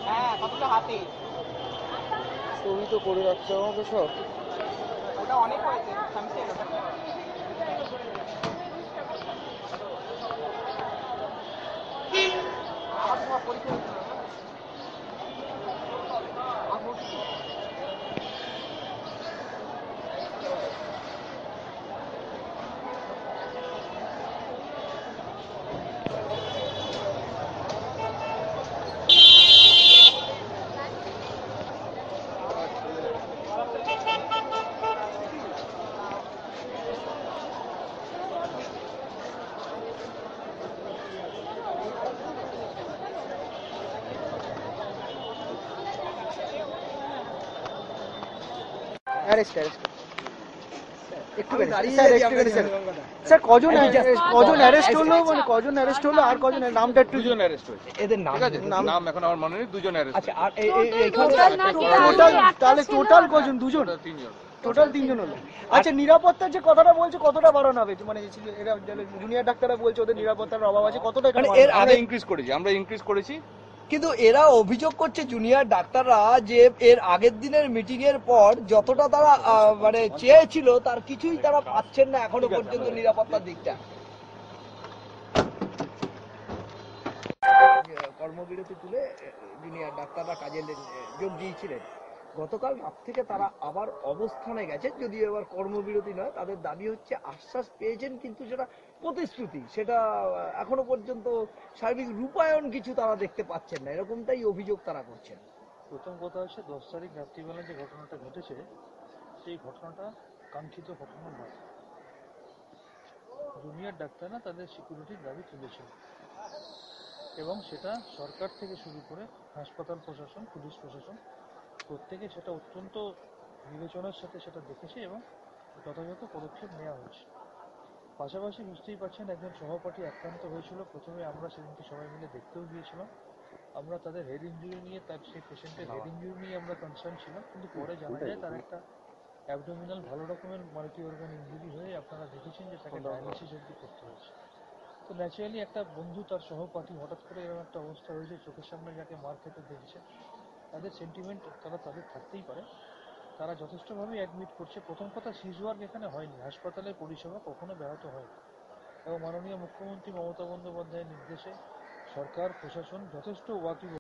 হ্যাঁ কতগুলো হাতি ছবি তো করে রাখতে আমাকে সব। ওটা অনেক হয়েছে আমার তোমার পরীক্ষা হয়েছিল স্যার কজন অ্যারেস্ট হলো, মানে কজন অ্যারেস্ট হলো আর কজন নামটা একটু? দুজন অ্যারেস্ট হয়েছে। এদের নাম, ঠিক আছে, নাম এখন আমার মনে নেই। দুজন অ্যারেস্ট। আচ্ছা, আর টোটাল তাহলে টোটাল কজন? দুজন, তিনজন। টোটাল তিনজন হলো। আচ্ছা, নিরাপত্তার যে কথাটা বলছে কতটা বাড়ানো হবে? মানে এরা জুনিয়র ডাক্তাররা বলছে ওদের নিরাপত্তার অভাব আছে, কতটা আমরা ইনক্রিজ করেছি। কিন্তু এরা অভিযোগ করছে জুনিয়র ডাক্তাররা যে এর আগের দিনের মিটিং এর পর যতটা তারা মানে চেয়েছিল তার কিছুই তারা পাচ্ছেন না এখনো পর্যন্ত নিরাপত্তার দিকটা। কর্মবিরতি তুলে জুনিয়র ডাক্তাররা কাজে যোগ দিয়েছিলেন। গতকাল রাত থেকে তারা আবার অবস্থানে গেছেন, যদিও এবার কর্মবিরতি নয়। তাদের দাবি হচ্ছে আশ্বাস পেয়েছেন কিন্তু সেটা প্রতিশ্রুতি, সেটা এখনো পর্যন্ত সার্বিক রূপায়ণ কিছু তারা দেখতে পাচ্ছেন না, এরকমটাই অভিযোগ তারা করছেন। প্রথম কথা হচ্ছে 10 তারিখ রাত্রিবেলা যে ঘটনাটা ঘটেছে সেই ঘটনাটা কাঙ্ক্ষিত ঘটনা নয়। জুনিয়র ডাক্তাররা তাদের সিকিউরিটির দাবি তুলেছিল এবং সেটা সরকার থেকে শুরু করে হাসপাতাল প্রশাসন, পুলিশ প্রশাসন প্রত্যেকে সেটা অত্যন্ত বিবেচনার সাথে সেটা দেখেছে এবং যথাযথ পদক্ষেপ নেওয়া হয়েছে। পাশাপাশি বুঝতেই পারছেন একজন সহপাঠী আক্রান্ত হয়েছিল। প্রথমে আমরা সেদিনকে সবাই মিলে দেখতেও গিয়েছিলাম। আমরা তাদের হেড ইঞ্জুরি নিয়ে, তার সেই পেশেন্টের হেড ইঞ্জুরি নিয়ে আমরা কনসার্ন ছিলাম, কিন্তু পরে জানা যায় তার একটা অ্যাবডোমিনাল ভালো রকমের মাল্টি অর্গান ইঞ্জুরি হয়ে আপনারা দেখেছেন যে তাকে ডায়ালিসিস অবধি করতে হয়েছে। তো ন্যাচারালি একটা বন্ধু, তার সহপাঠী হঠাৎ করে এরকম একটা অবস্থা হয়েছে, চোখের সামনে যাকে মার খেতে দেখছে, তাদের সেন্টিমেন্ট তাদের থাকতেই পারে। তারা যথেষ্টভাবে অ্যাডমিট করছে। প্রথম কথা, সিজওয়ার্ক এখানে হয়নি, হাসপাতালের পরিষেবা কখনো ব্যাহত হয়নি এবং মাননীয় মুখ্যমন্ত্রী মমতা বন্দ্যোপাধ্যায়ের নির্দেশে সরকার প্রশাসন যথেষ্ট ওয়াকিবহাল।